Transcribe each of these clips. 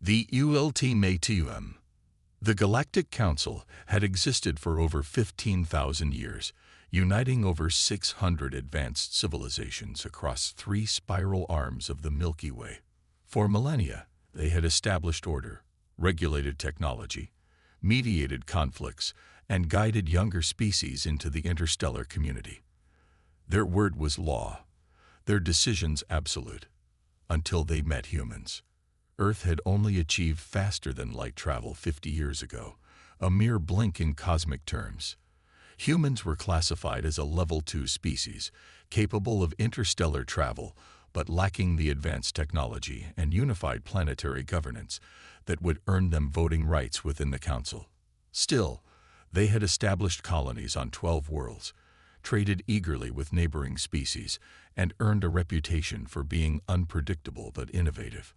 The ultimatum. The Galactic Council had existed for over 15,000 years, uniting over 600 advanced civilizations across 3 spiral arms of the Milky Way. For millennia, they had established order, regulated technology, mediated conflicts, and guided younger species into the interstellar community. Their word was law, their decisions absolute, until they met humans. Earth had only achieved faster-than-light travel 50 years ago, a mere blink in cosmic terms. Humans were classified as a Level 2 species, capable of interstellar travel, but lacking the advanced technology and unified planetary governance that would earn them voting rights within the Council. Still, they had established colonies on 12 worlds, traded eagerly with neighboring species, and earned a reputation for being unpredictable but innovative.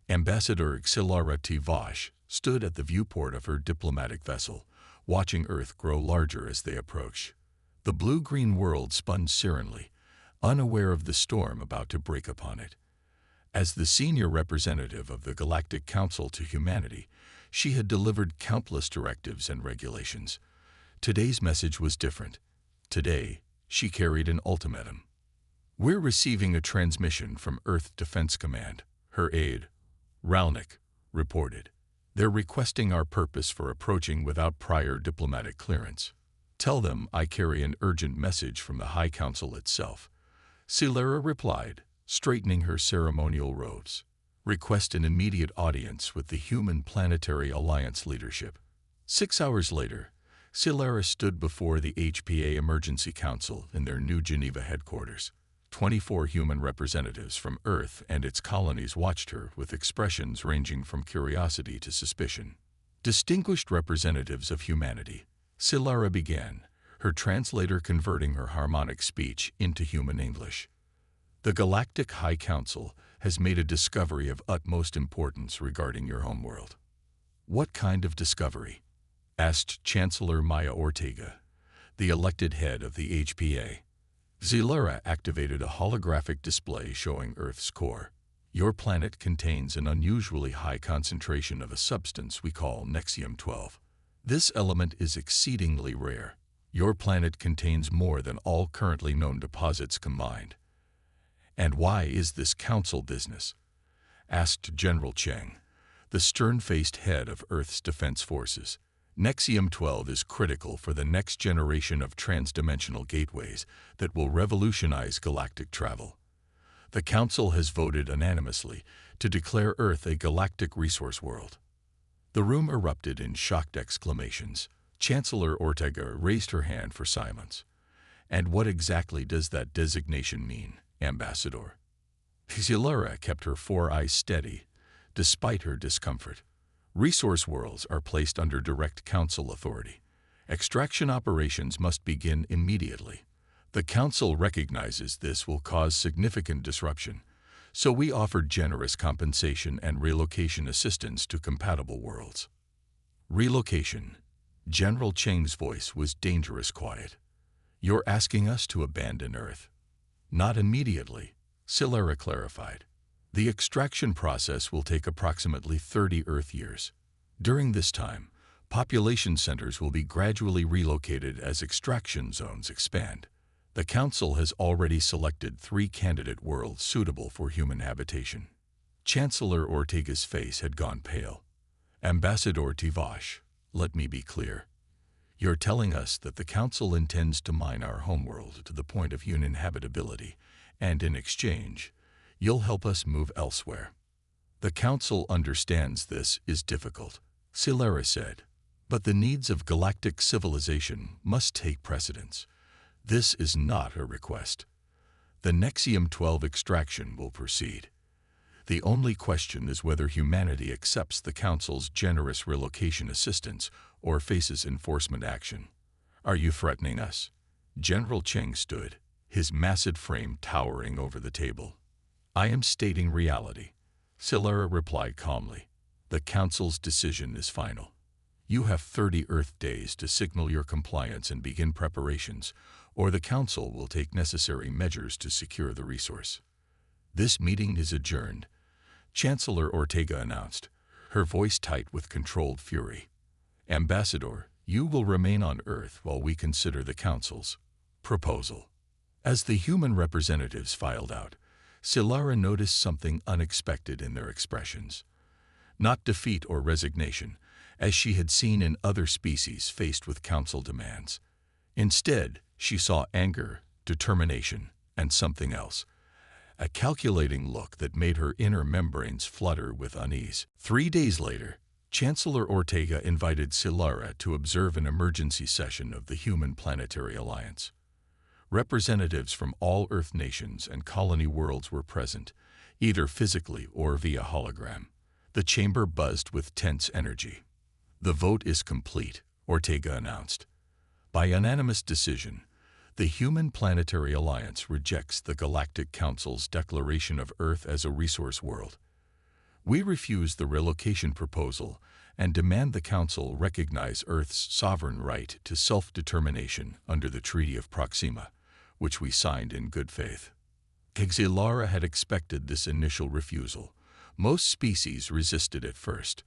Ambassador Xilara T. Vosh stood at the viewport of her diplomatic vessel, watching Earth grow larger as they approached. The blue-green world spun serenely, unaware of the storm about to break upon it. As the senior representative of the Galactic Council to humanity, she had delivered countless directives and regulations. Today's message was different. Today, she carried an ultimatum. "We're receiving a transmission from Earth Defense Command," her aide, Ralnick, reported. "They're requesting our purpose for approaching without prior diplomatic clearance. Tell them I carry an urgent message from the High Council itself." Xilara replied, straightening her ceremonial robes. "Request an immediate audience with the Human Planetary Alliance leadership." 6 hours later, Xilara stood before the HPA Emergency Council in their New Geneva headquarters. 24 human representatives from Earth and its colonies watched her with expressions ranging from curiosity to suspicion. "Distinguished representatives of humanity," Xilara began, her translator converting her harmonic speech into human English. "The Galactic High Council has made a discovery of utmost importance regarding your homeworld." "What kind of discovery?" asked Chancellor Maya Ortega, the elected head of the HPA. Xilara activated a holographic display showing Earth's core. "Your planet contains an unusually high concentration of a substance we call Nexium-12. This element is exceedingly rare. Your planet contains more than all currently known deposits combined." "And why is this council business?" asked General Cheng, the stern-faced head of Earth's defense forces. "Nexium-12 is critical for the next generation of transdimensional gateways that will revolutionize galactic travel. The Council has voted unanimously to declare Earth a galactic resource world." The room erupted in shocked exclamations. Chancellor Ortega raised her hand for silence. "And what exactly does that designation mean, Ambassador?" Xilara kept her 4 eyes steady, despite her discomfort. "Resource worlds are placed under direct Council authority. Extraction operations must begin immediately. The Council recognizes this will cause significant disruption, so we offer generous compensation and relocation assistance to compatible worlds." "Relocation?" General Cheng's voice was dangerous quiet. "You're asking us to abandon Earth?" "Not immediately," Xilara clarified. "The extraction process will take approximately 30 Earth years. During this time, population centers will be gradually relocated as extraction zones expand. The Council has already selected 3 candidate worlds suitable for human habitation." Chancellor Ortega's face had gone pale. "Ambassador Tivash, let me be clear. You're telling us that the Council intends to mine our homeworld to the point of uninhabitability, and in exchange, you'll help us move elsewhere." "The Council understands this is difficult," Xilara said, "but the needs of galactic civilization must take precedence. This is not a request. The Nexium-12 extraction will proceed. The only question is whether humanity accepts the Council's generous relocation assistance or faces enforcement action. Are you threatening us?" General Cheng stood, his massive frame towering over the table. "I am stating reality," Xilara replied calmly. "The Council's decision is final. You have 30 Earth days to signal your compliance and begin preparations, or the Council will take necessary measures to secure the resource." "This meeting is adjourned," Chancellor Ortega announced, her voice tight with controlled fury. "Ambassador, you will remain on Earth while we consider the Council's proposal." As the human representatives filed out, Silara noticed something unexpected in their expressions. Not defeat or resignation, as she had seen in other species faced with Council demands. Instead, she saw anger, determination, and something else. A calculating look that made her inner membranes flutter with unease. 3 days later, Chancellor Ortega invited Silara to observe an emergency session of the Human Planetary Alliance. Representatives from all Earth nations and colony worlds were present, either physically or via hologram. The chamber buzzed with tense energy. "The vote is complete," Ortega announced. "By unanimous decision, the Human Planetary Alliance rejects the Galactic Council's declaration of Earth as a resource world. We refuse the relocation proposal and demand the Council recognize Earth's sovereign right to self-determination under the Treaty of Proxima, which we signed in good faith." Silara had expected this initial refusal. Most species resisted at first.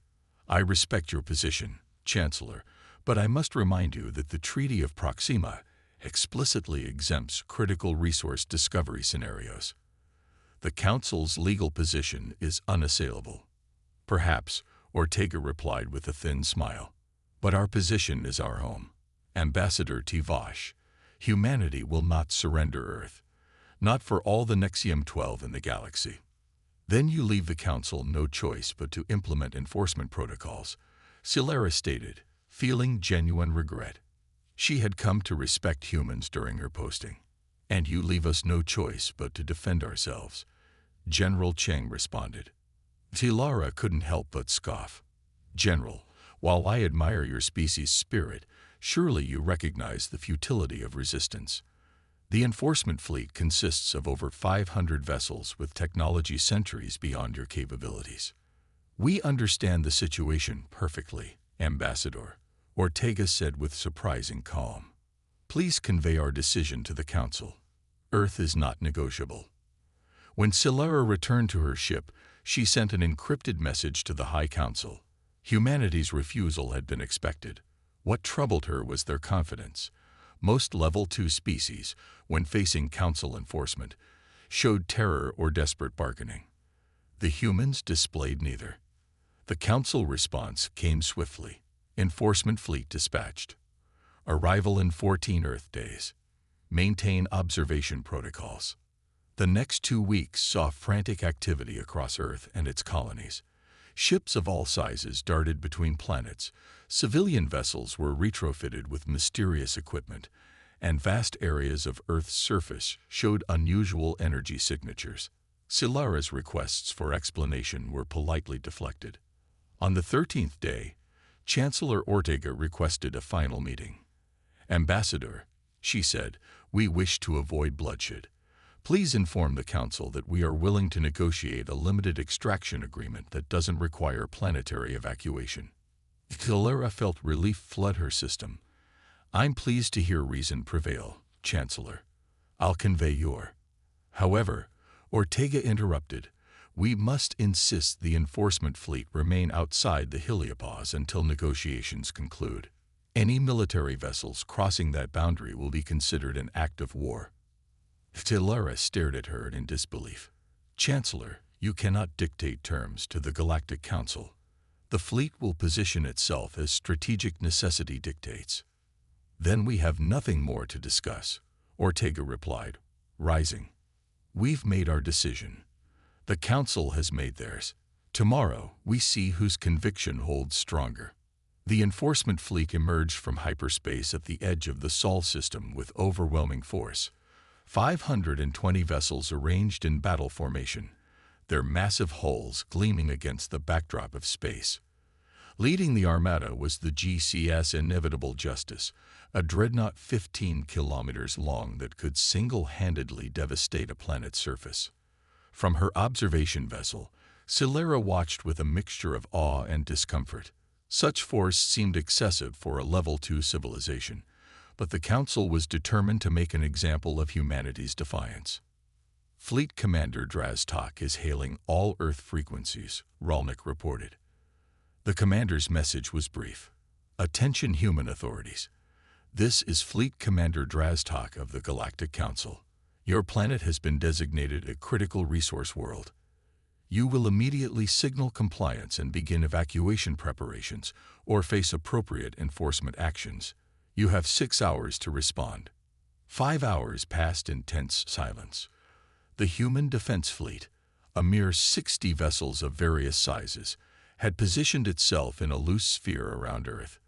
"I respect your position, Chancellor, but I must remind you that the Treaty of Proxima explicitly exempts critical resource discovery scenarios. The Council's legal position is unassailable." "Perhaps," Ortega replied with a thin smile. "But our position is our home. Ambassador Tivash, humanity will not surrender Earth, not for all the Nexium-12 in the galaxy." "Then you leave the Council no choice but to implement enforcement protocols," Silara stated, feeling genuine regret. She had come to respect humans during her posting. "And you leave us no choice but to defend ourselves," General Cheng responded. Silara couldn't help but scoff. "General, while I admire your species' spirit, surely you recognize the futility of resistance. The enforcement fleet consists of over 500 vessels with technology centuries beyond your capabilities." "We understand the situation perfectly, Ambassador," Ortega said with surprising calm. "Please convey our decision to the Council. Earth is not negotiable." When Silara returned to her ship, she sent an encrypted message to the High Council. Humanity's refusal had been expected. What troubled her was their confidence. Most Level 2 species, when facing Council enforcement, showed terror or desperate bargaining. The humans displayed neither. The Council response came swiftly. Enforcement fleet dispatched. Arrival in 14 Earth days. Maintain observation protocols. The next 2 weeks saw frantic activity across Earth and its colonies. Ships of all sizes darted between planets, civilian vessels were retrofitted with mysterious equipment, and vast areas of Earth's surface showed unusual energy signatures. Silara's requests for explanation were politely deflected. On the 13th day, Chancellor Ortega requested a final meeting. "Ambassador," she said, "we wish to avoid bloodshed. Please inform the Council that we are willing to negotiate a limited extraction agreement that doesn't require planetary evacuation." Silara felt relief flood her system. "I'm pleased to hear reason prevail, Chancellor. I'll convey your—" However, Ortega interrupted. "We must insist the enforcement fleet remain outside the heliopause until negotiations conclude. Any military vessels crossing that boundary will be considered an act of war." Silara stared at her in disbelief. "Chancellor, you cannot dictate terms to the Galactic Council. The fleet will position itself as strategic necessity dictates." "Then we have nothing more to discuss," Ortega replied, rising. "We've made our decision. The Council has made theirs. Tomorrow, we see whose conviction holds stronger." The enforcement fleet emerged from hyperspace at the edge of the Sol system with overwhelming force. 520 vessels arranged in battle formation, their massive hulls gleaming against the backdrop of space. Leading the armada was the GCS Inevitable Justice, a dreadnought 15 kilometers long that could single-handedly devastate a planet's surface. From her observation vessel, Silara watched with a mixture of awe and discomfort. Such force seemed excessive for a Level 2 civilization, but the Council was determined to make an example of humanity's defiance. "Fleet Commander Draztok is hailing all Earth frequencies," Ralnik reported. The commander's message was brief. Attention human authorities. This is Fleet Commander Draztok of the Galactic Council. Your planet has been designated a critical resource world. You will immediately signal compliance and begin evacuation preparations or face appropriate enforcement actions. You have 6 hours to respond. 5 hours passed in tense silence. The human defense fleet, a mere 60 vessels of various sizes, had positioned itself in a loose sphere around Earth.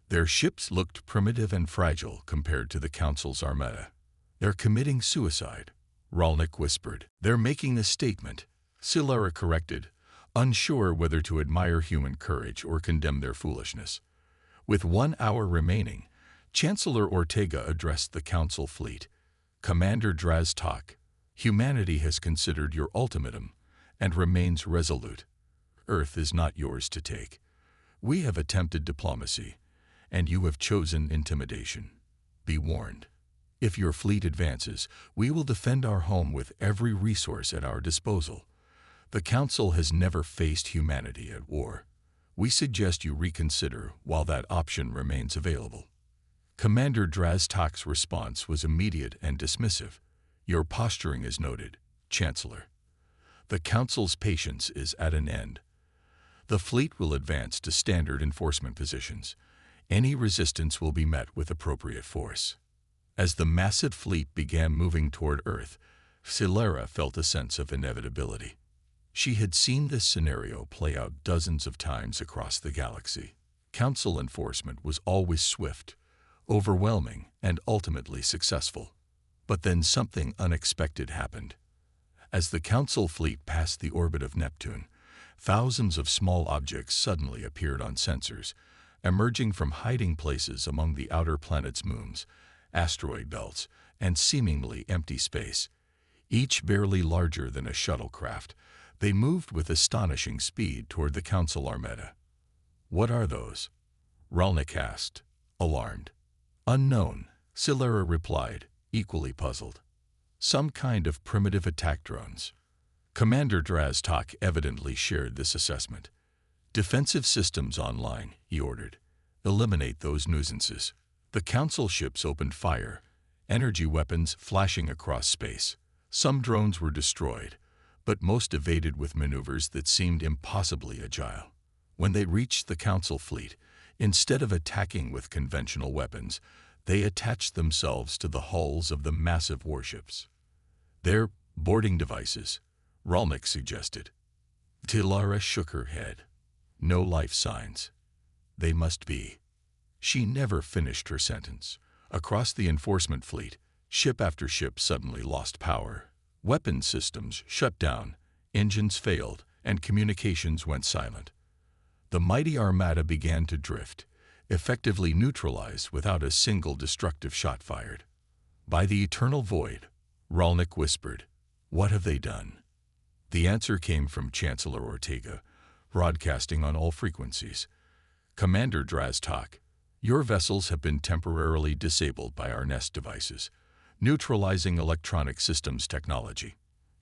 Their ships looked primitive and fragile compared to the Council's armada. "They're committing suicide," Ralnik whispered. "They're making a statement," Silara corrected, unsure whether to admire human courage or condemn their foolishness. With 1 hour remaining, Chancellor Ortega addressed the Council fleet. "Commander Draztok, humanity has considered your ultimatum and remains resolute. Earth is not yours to take. We have attempted diplomacy, and you have chosen intimidation. Be warned. If your fleet advances, we will defend our home with every resource at our disposal. The Council has never faced humanity at war. We suggest you reconsider while that option remains available." Commander Draztok's response was immediate and dismissive. "Your posturing is noted, Chancellor. The Council's patience is at an end. The fleet will advance to standard enforcement positions. Any resistance will be met with appropriate force." As the massive fleet began moving toward Earth, Silara felt a sense of inevitability. She had seen this scenario play out dozens of times across the galaxy. Council enforcement was always swift, overwhelming, and ultimately successful. But then something unexpected happened. As the Council fleet passed the orbit of Neptune, thousands of small objects suddenly appeared on sensors, emerging from hiding places among the outer planet's moons, asteroid belts, and seemingly empty space. Each barely larger than a shuttlecraft, they moved with astonishing speed toward the Council armada. "What are those?" Ralnik asked, alarmed. "Unknown," Silara replied, equally puzzled. "Some kind of primitive attack drones." Commander Draztok evidently shared this assessment. "Defensive systems online," he ordered. "Eliminate those nuisances." The Council ships opened fire, energy weapons flashing across space. Some drones were destroyed, but most evaded with maneuvers that seemed impossibly agile. When they reached the Council fleet, instead of attacking with conventional weapons, they attached themselves to the hulls of the massive warships. "They're boarding devices," Ralnik suggested. Silara shook her head. "No life signs. They must be." She never finished her sentence. Across the enforcement fleet, ship after ship suddenly lost power. Weapon systems shut down, engines failed, and communications went silent. The mighty armada began to drift, effectively neutralized without a single destructive shot fired. "By the eternal void," Ralnik whispered, "what have they done?" The answer came from Chancellor Ortega, broadcasting on all frequencies. "Commander Draztok, your vessels have been temporarily disabled by our nest devices, neutralizing electronic systems technology.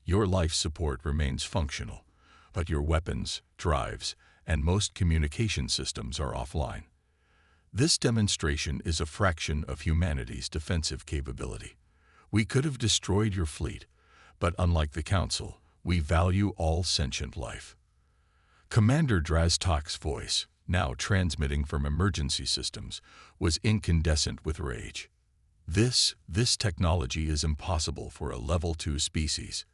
Your life support remains functional, but your weapons, drives, and most communication systems are offline. This demonstration is a fraction of humanity's defensive capability. We could have destroyed your fleet, but unlike the Council, we value all sentient life." Commander Draztok's voice, now transmitting from emergency systems, was incandescent with rage. This technology is impossible for a Level 2 species.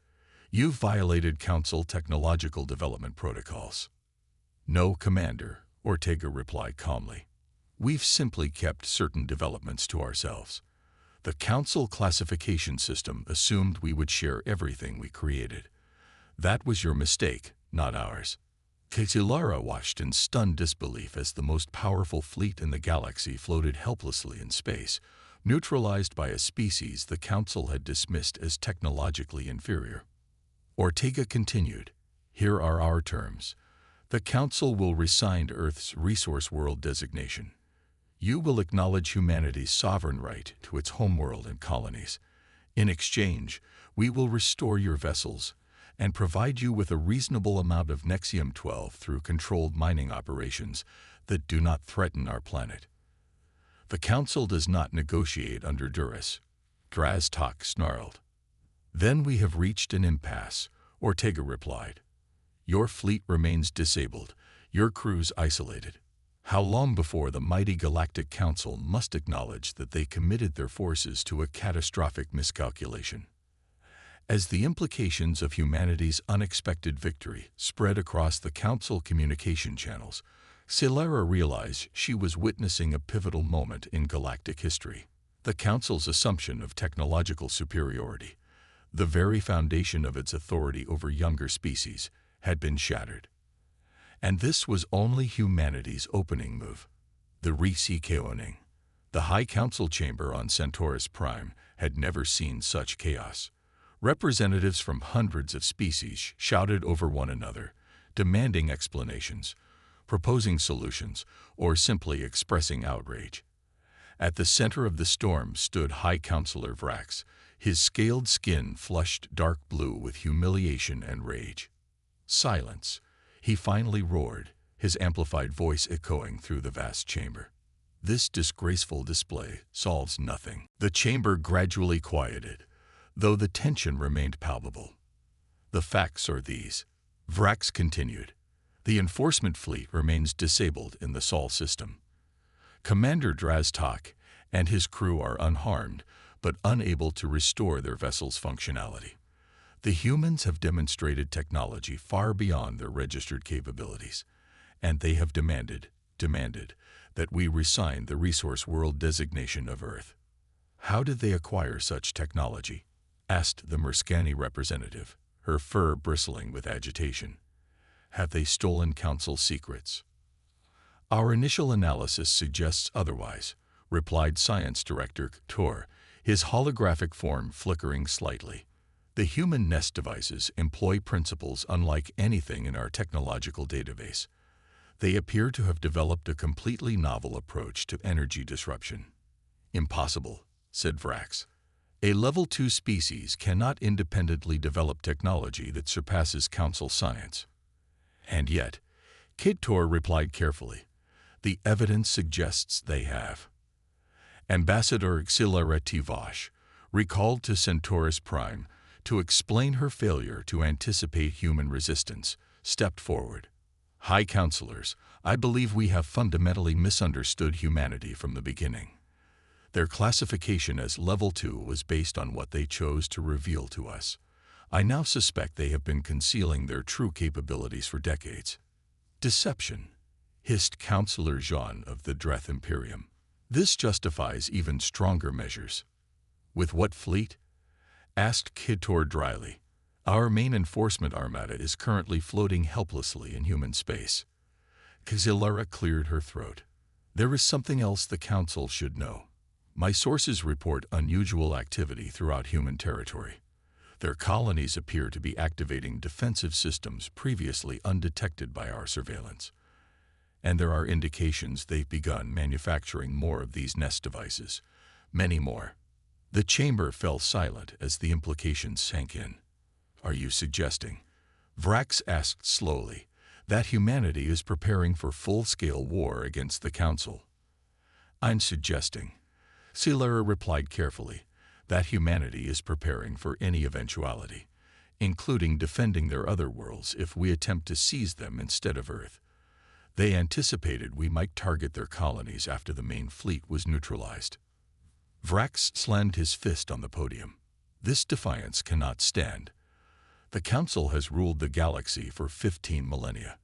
You've violated Council technological development protocols." "No, Commander," Ortega replied calmly. "We've simply kept certain developments to ourselves. The Council classification system assumed we would share everything we created. That was your mistake, not ours." Silara watched in stunned disbelief as the most powerful fleet in the galaxy floated helplessly in space, neutralized by a species the Council had dismissed as technologically inferior. Ortega continued, "Here are our terms. The Council will resign Earth's resource world designation. You will acknowledge humanity's sovereign right to its homeworld and colonies. In exchange, we will restore your vessels and provide you with a reasonable amount of Nexium-12 through controlled mining operations that do not threaten our planet. The Council does not negotiate under duress, Draz-Tak snarled. Then we have reached an impasse, Ortega replied. Your fleet remains disabled, your crews isolated. How long before the mighty Galactic Council must acknowledge that they committed their forces to a catastrophic miscalculation? As the implications of humanity's unexpected victory spread across the Council communication channels, Celera realized she was witnessing a pivotal moment in galactic history. The Council's assumption of technological superiority, the very foundation of its authority over younger species, had been shattered. And this was only humanity's opening move. The Risi-Keoning, the High Council chamber on Centaurus Prime, had never seen such chaos. Representatives from hundreds of species shouted over one another, demanding explanations, proposing solutions, or simply expressing outrage. At the center of the storm stood High Counselor Vrax, his scaled skin flushed dark blue with humiliation and rage. Silence, he finally roared, his amplified voice echoing through the vast chamber. This disgraceful display solves nothing. The chamber gradually quieted, though the tension remained palpable. The facts are these, Vrax continued. The enforcement fleet remains disabled in the Sol system. Commander Draz-Tak and his crew are unharmed, but unable to restore their vessel's functionality. The humans have demonstrated technology far beyond their registered capabilities, and they have demanded that we resign the Resource World designation of Earth. How did they acquire such technology? Asked the Merskani representative, her fur bristling with agitation. Have they stolen Council secrets? Our initial analysis suggests otherwise, replied Science Director Tor, his holographic form flickering slightly. The human nest devices employ principles unlike anything in our technological database. They appear to have developed a completely novel approach to energy disruption. Impossible, said Vrax. A Level 2 species cannot independently develop technology that surpasses Council science. And yet, Kid Tor replied carefully, the evidence suggests they have. Ambassador Celera Tivash, recalled to Centaurus Prime to explain her failure to anticipate human resistance, stepped forward. High Counselors, I believe we have fundamentally misunderstood humanity from the beginning. Their classification as Level 2 was based on what they chose to reveal to us. I now suspect they have been concealing their true capabilities for decades. Deception, hissed Counselor Jean of the Dreth Imperium. This justifies even stronger measures. With what fleet? Asked Kidtor dryly. Our main enforcement armada is currently floating helplessly in human space. Celera cleared her throat. There is something else the Council should know. My sources report unusual activity throughout human territory. Their colonies appear to be activating defensive systems previously undetected by our surveillance. And there are indications they've begun manufacturing more of these nest devices. Many more. The chamber fell silent as the implications sank in. Are you suggesting, Vrax asked slowly, that humanity is preparing for full-scale war against the Council? I'm suggesting, Celera replied carefully, that humanity is preparing for any eventuality, including defending their other worlds if we attempt to seize them instead of Earth. They anticipated we might target their colonies after the main fleet was neutralized. Vrax slammed his fist on the podium. This defiance cannot stand. The Council has ruled the galaxy for 15 millennia.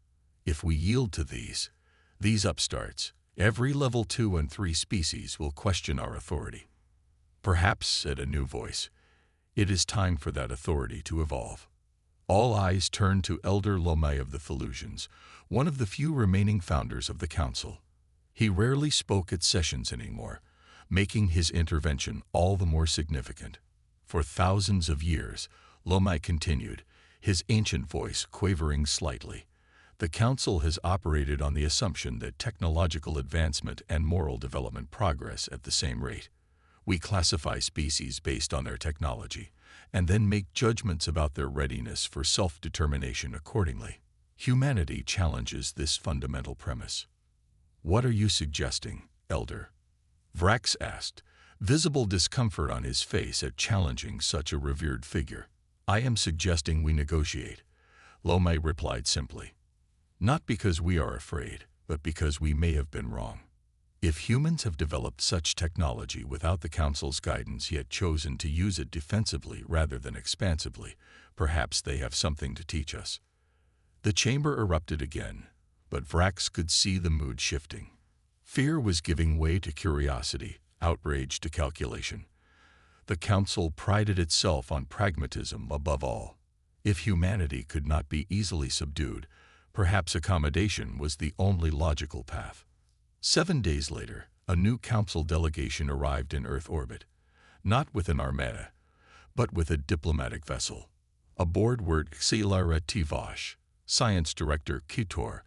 If we yield to these upstarts, every Level 2 and 3 species will question our authority. Perhaps, said a new voice, it is time for that authority to evolve. All eyes turned to Elder Lomai of the Felusians, one of the few remaining founders of the Council. He rarely spoke at sessions anymore, making his intervention all the more significant. For thousands of years, Lomai continued, his ancient voice quavering slightly. The Council has operated on the assumption that technological advancement and moral development progress at the same rate. We classify species based on their technology, and then make judgments about their readiness for self-determination accordingly. Humanity challenges this fundamental premise. "What are you suggesting, Elder?" Vrax asked, visible discomfort on his face at challenging such a revered figure. "I am suggesting we negotiate," Lomé replied simply. "Not because we are afraid, but because we may have been wrong. If humans have developed such technology without the Council's guidance yet chosen to use it defensively rather than expansively, perhaps they have something to teach us." The chamber erupted again, but Vrax could see the mood shifting. Fear was giving way to curiosity, outrage to calculation. The Council prided itself on pragmatism above all. If humanity could not be easily subdued, perhaps accommodation was the only logical path. 7 days later, a new Council delegation arrived in Earth orbit, not with an armada, but with a diplomatic vessel. Aboard were Xilara Tivosh, Science Director Kitor,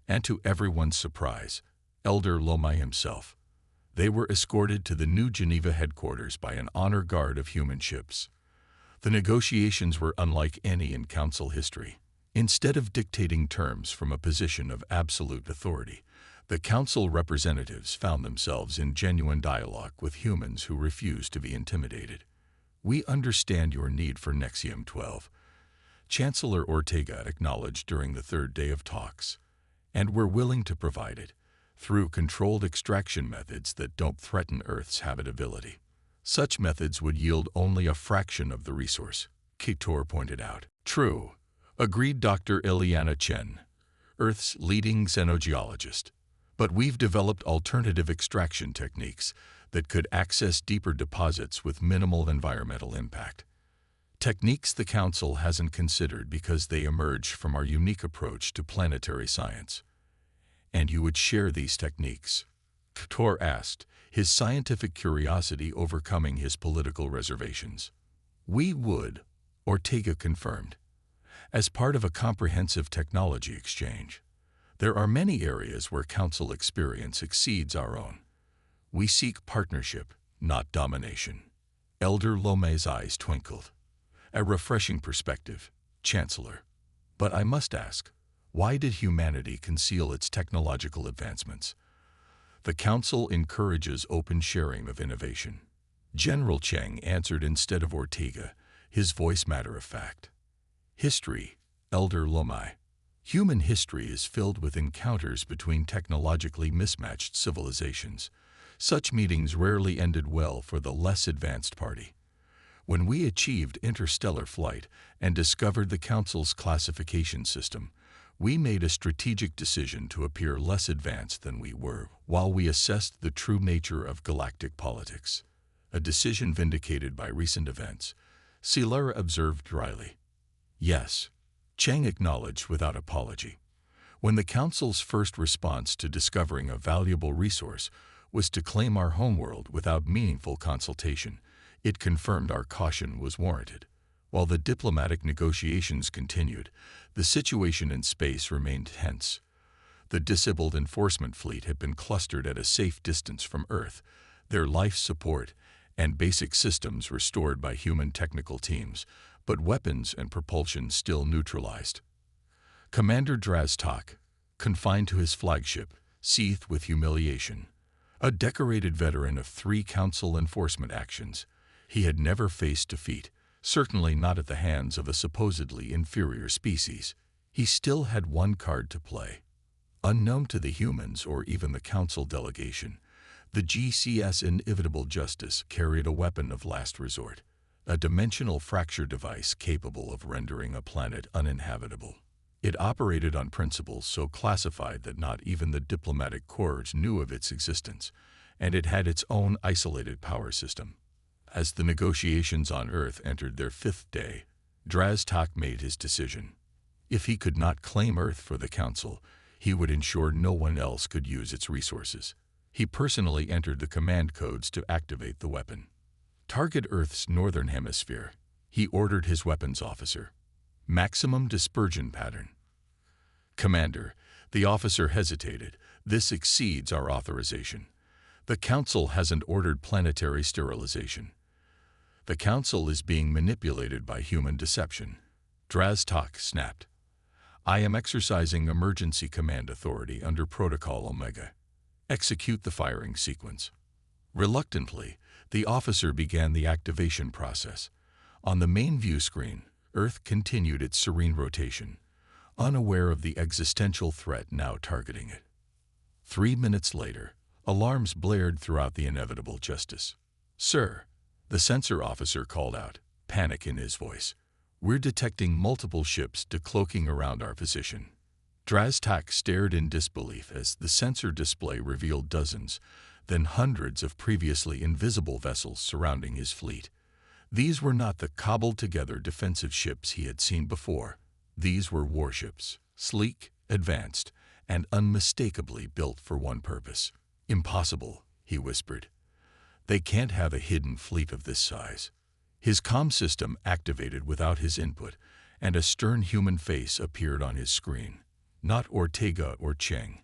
and to everyone's surprise, Elder Lomé himself. They were escorted to the New Geneva headquarters by an honor guard of human ships. The negotiations were unlike any in Council history. Instead of dictating terms from a position of absolute authority, the Council representatives found themselves in genuine dialogue with humans who refused to be intimidated. "We understand your need for Nexium-12," Chancellor Ortega acknowledged during the third day of talks, "and we're willing to provide it, through controlled extraction methods that don't threaten Earth's habitability. Such methods would yield only a fraction of the resource," Kitor pointed out. "True," agreed Dr. Ileana Chen, Earth's leading xenogeologist. "But we've developed alternative extraction techniques that could access deeper deposits with minimal environmental impact. Techniques the Council hasn't considered because they emerge from our unique approach to planetary science." "And you would share these techniques?" Kitor asked, his scientific curiosity overcoming his political reservations. "We would," Ortega confirmed, "as part of a comprehensive technology exchange. There are many areas where Council experience exceeds our own. We seek partnership, not domination." Elder Lomé's eyes twinkled. "A refreshing perspective, Chancellor. But I must ask, why did humanity conceal its technological advancements? The Council encourages open sharing of innovation." General Cheng answered instead of Ortega, his voice matter-of-fact. "History, Elder Lomé. Human history is filled with encounters between technologically mismatched civilizations. Such meetings rarely ended well for the less advanced party. When we achieved interstellar flight and discovered the Council's classification system, we made a strategic decision to appear less advanced than we were while we assessed the true nature of galactic politics. A decision vindicated by recent events," Silara observed dryly. "Yes," Cheng acknowledged without apology. "When the Council's first response to discovering a valuable resource was to claim our homeworld without meaningful consultation, it confirmed our caution was warranted. While the diplomatic negotiations continued, the situation in space remained tense. The disabled enforcement fleet had been clustered at a safe distance from Earth, their life support and basic systems restored by human technical teams, but weapons and propulsion still neutralized. Commander Draztak, confined to his flagship, seethed with humiliation. A decorated veteran of 3 Council enforcement actions, he had never faced defeat, certainly not at the hands of a supposedly inferior species. He still had one card to play. Unknown to the humans or even the Council delegation, the GCS Inevitable Justice carried a weapon of last resort, a dimensional fracture device capable of rendering a planet uninhabitable. It operated on principles so classified that not even the diplomatic corps knew of its existence, and it had its own isolated power system. As the negotiations on Earth entered their 5th day, Draztak made his decision. If he could not claim Earth for the Council, he would ensure no one else could use its resources. He personally entered the command codes to activate the weapon. "Target Earth's northern hemisphere," he ordered his weapons officer. "Maximum dispersion pattern." "Commander," the officer hesitated, "this exceeds our authorization. The Council hasn't ordered planetary sterilization." The Council is being manipulated by human deception. Draztok snapped. I am exercising emergency command authority under Protocol Omega. Execute the firing sequence. Reluctantly, the officer began the activation process. On the main view screen, Earth continued its serene rotation, unaware of the existential threat now targeting it. 3 minutes later, alarms blared throughout the inevitable justice. Sir, the sensor officer called out, panic in his voice. We're detecting multiple ships decloaking around our position. Draztok stared in disbelief as the sensor display revealed dozens, then hundreds of previously invisible vessels surrounding his fleet. These were not the cobbled-together defensive ships he had seen before. These were warships, sleek, advanced, and unmistakably built for one purpose. Impossible, he whispered. They can't have a hidden fleet of this size. His comm system activated without his input, and a stern human face appeared on his screen. Not Ortega or Cheng,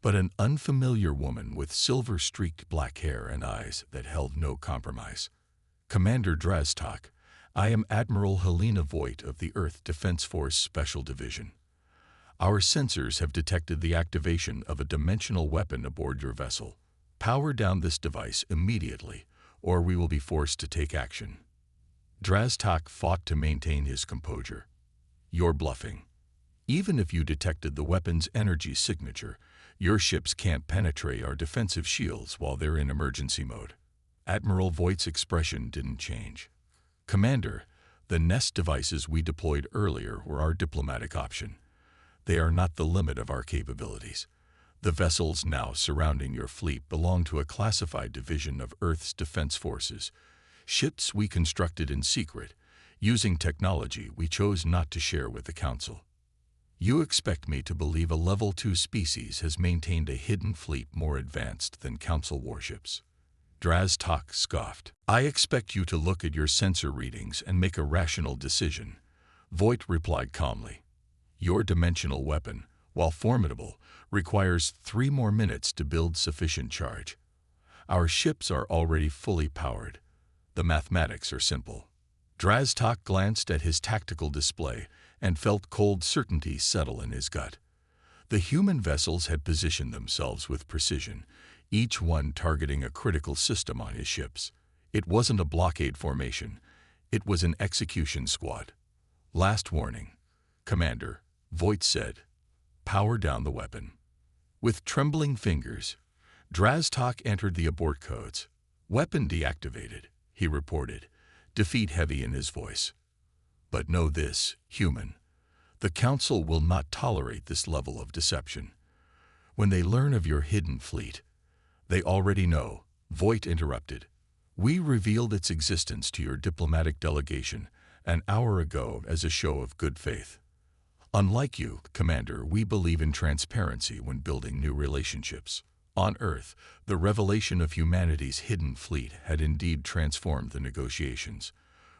but an unfamiliar woman with silver-streaked black hair and eyes that held no compromise. Commander Draztok, I am Admiral Helena Voigt of the Earth Defense Force Special Division. Our sensors have detected the activation of a dimensional weapon aboard your vessel. Power down this device immediately, or we will be forced to take action. Draztok fought to maintain his composure. You're bluffing. Even if you detected the weapon's energy signature, your ships can't penetrate our defensive shields while they're in emergency mode. Admiral Voigt's expression didn't change. Commander, the nest devices we deployed earlier were our diplomatic option. They are not the limit of our capabilities. The vessels now surrounding your fleet belong to a classified division of Earth's defense forces, ships we constructed in secret, using technology we chose not to share with the Council. You expect me to believe a Level 2 species has maintained a hidden fleet more advanced than Council warships? Draztok scoffed. I expect you to look at your sensor readings and make a rational decision, Voigt replied calmly. Your dimensional weapon, while formidable, requires 3 more minutes to build sufficient charge. Our ships are already fully powered. The mathematics are simple. Draztok glanced at his tactical display and felt cold certainty settle in his gut. The human vessels had positioned themselves with precision, each one targeting a critical system on his ships. It wasn't a blockade formation. It was an execution squad. Last warning, Commander, Voigt said. Power down the weapon. With trembling fingers, Draztok entered the abort codes. Weapon deactivated, he reported, defeat heavy in his voice. But know this, human. The Council will not tolerate this level of deception. When they learn of your hidden fleet, they already know, Voigt interrupted. We revealed its existence to your diplomatic delegation an hour ago as a show of good faith. Unlike you, Commander, we believe in transparency when building new relationships. On Earth, the revelation of humanity's hidden fleet had indeed transformed the negotiations.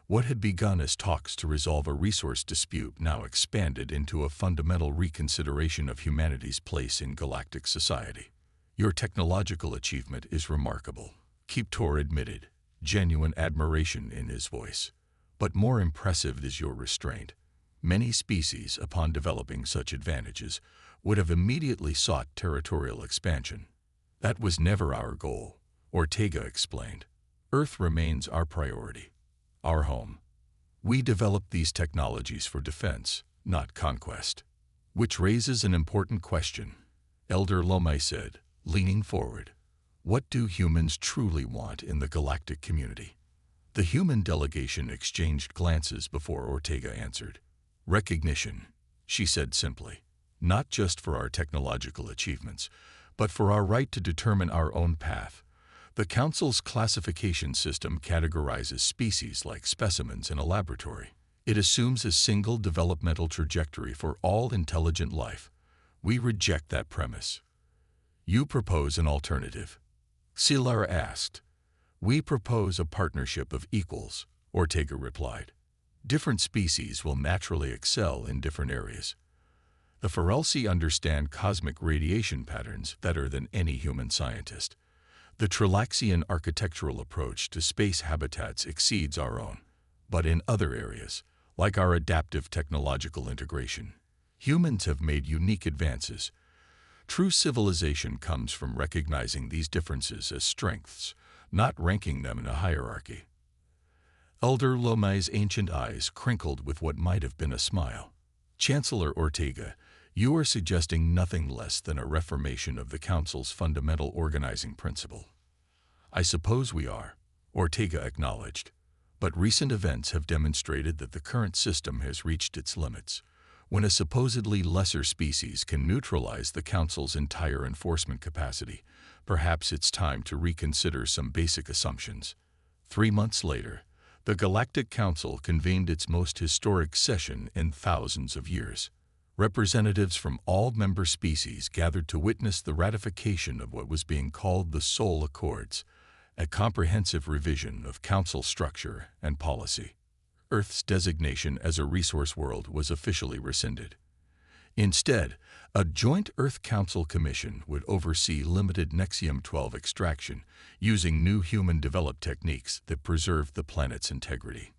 What had begun as talks to resolve a resource dispute now expanded into a fundamental reconsideration of humanity's place in galactic society. Your technological achievement is remarkable, Keeptor admitted, genuine admiration in his voice. But more impressive is your restraint. Many species, upon developing such advantages, would have immediately sought territorial expansion. That was never our goal, Ortega explained. Earth remains our priority, our home. We developed these technologies for defense, not conquest. Which raises an important question, Elder Lomé said, leaning forward. What do humans truly want in the galactic community? The human delegation exchanged glances before Ortega answered. Recognition, she said simply, not just for our technological achievements, but for our right to determine our own path. The Council's classification system categorizes species like specimens in a laboratory. It assumes a single developmental trajectory for all intelligent life. We reject that premise. You propose an alternative. Silara asked. We propose a partnership of equals, Ortega replied. Different species will naturally excel in different areas. The Ferelsi understand cosmic radiation patterns better than any human scientist. The Trilaxian architectural approach to space habitats exceeds our own, but in other areas, like our adaptive technological integration, humans have made unique advances. True civilization comes from recognizing these differences as strengths, not ranking them in a hierarchy. Elder Lomay's ancient eyes crinkled with what might have been a smile. Chancellor Ortega, you are suggesting nothing less than a reformation of the Council's fundamental organizing principle. I suppose we are, Ortega acknowledged, but recent events have demonstrated that the current system has reached its limits. When a supposedly lesser species can neutralize the Council's entire enforcement capacity, perhaps it's time to reconsider some basic assumptions. 3 months later, the Galactic Council convened its most historic session in thousands of years. Representatives from all member species gathered to witness the ratification of what was being called the Soul Accords, a comprehensive revision of Council structure and policy. Earth's designation as a resource world was officially rescinded. Instead, a joint Earth Council Commission would oversee limited Nexium-12 extraction using new human-developed techniques that preserved the planet's integrity.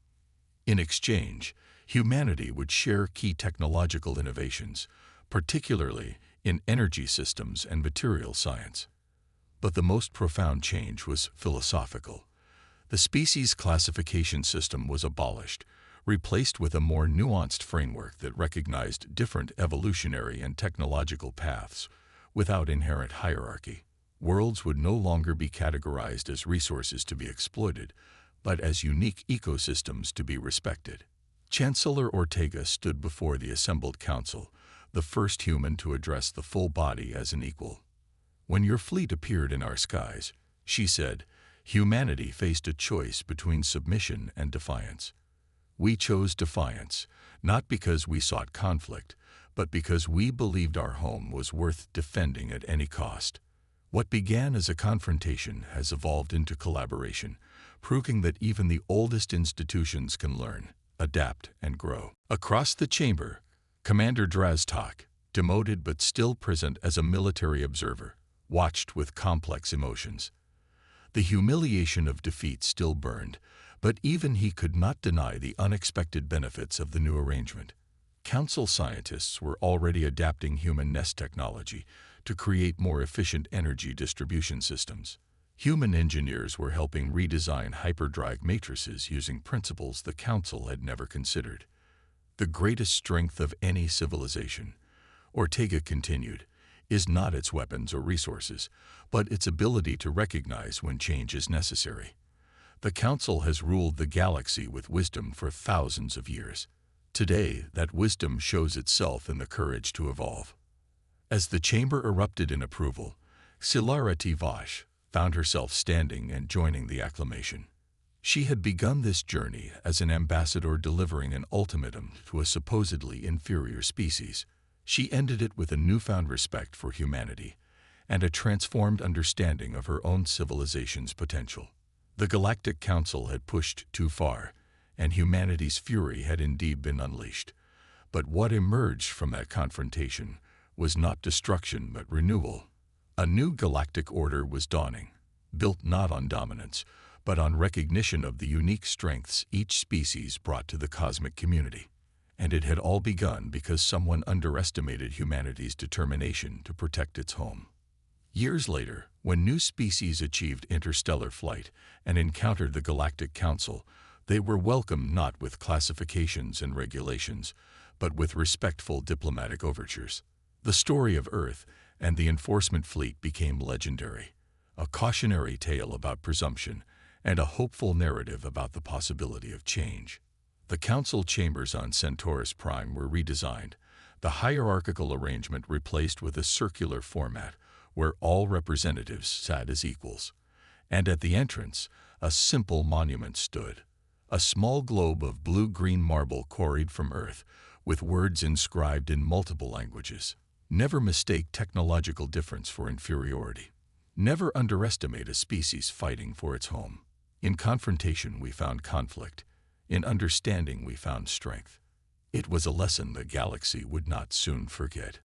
In exchange, humanity would share key technological innovations, particularly in energy systems and material science. But the most profound change was philosophical. The species classification system was abolished, replaced with a more nuanced framework that recognized different evolutionary and technological paths without inherent hierarchy. Worlds would no longer be categorized as resources to be exploited, but as unique ecosystems to be respected. Chancellor Ortega stood before the assembled council, the first human to address the full body as an equal. When your fleet appeared in our skies, she said, humanity faced a choice between submission and defiance. We chose defiance, not because we sought conflict, but because we believed our home was worth defending at any cost. What began as a confrontation has evolved into collaboration, proving that even the oldest institutions can learn, adapt, and grow. Across the chamber, Commander Draztok, demoted but still present as a military observer, watched with complex emotions. The humiliation of defeat still burned, but even he could not deny the unexpected benefits of the new arrangement. Council scientists were already adapting human nest technology to create more efficient energy distribution systems. Human engineers were helping redesign hyperdrive matrices using principles the Council had never considered. The greatest strength of any civilization, Ortega continued, is not its weapons or resources, but its ability to recognize when change is necessary. The Council has ruled the galaxy with wisdom for thousands of years. Today, that wisdom shows itself in the courage to evolve. As the chamber erupted in approval, Silara Tivash found herself standing and joining the acclamation. She had begun this journey as an ambassador delivering an ultimatum to a supposedly inferior species. She ended it with a newfound respect for humanity and a transformed understanding of her own civilization's potential. The Galactic Council had pushed too far, and humanity's fury had indeed been unleashed. But what emerged from that confrontation was not destruction but renewal. A new galactic order was dawning, built not on dominance, but on recognition of the unique strengths each species brought to the cosmic community. And it had all begun because someone underestimated humanity's determination to protect its home. Years later, when new species achieved interstellar flight and encountered the Galactic Council, they were welcomed not with classifications and regulations, but with respectful diplomatic overtures. The story of Earth and the enforcement fleet became legendary, a cautionary tale about presumption and a hopeful narrative about the possibility of change. The council chambers on Centaurus Prime were redesigned, the hierarchical arrangement replaced with a circular format where all representatives sat as equals. And at the entrance, a simple monument stood, a small globe of blue-green marble quarried from Earth, with words inscribed in multiple languages. Never mistake technological difference for inferiority. Never underestimate a species fighting for its home. In confrontation we found conflict. In understanding we found strength. It was a lesson the galaxy would not soon forget.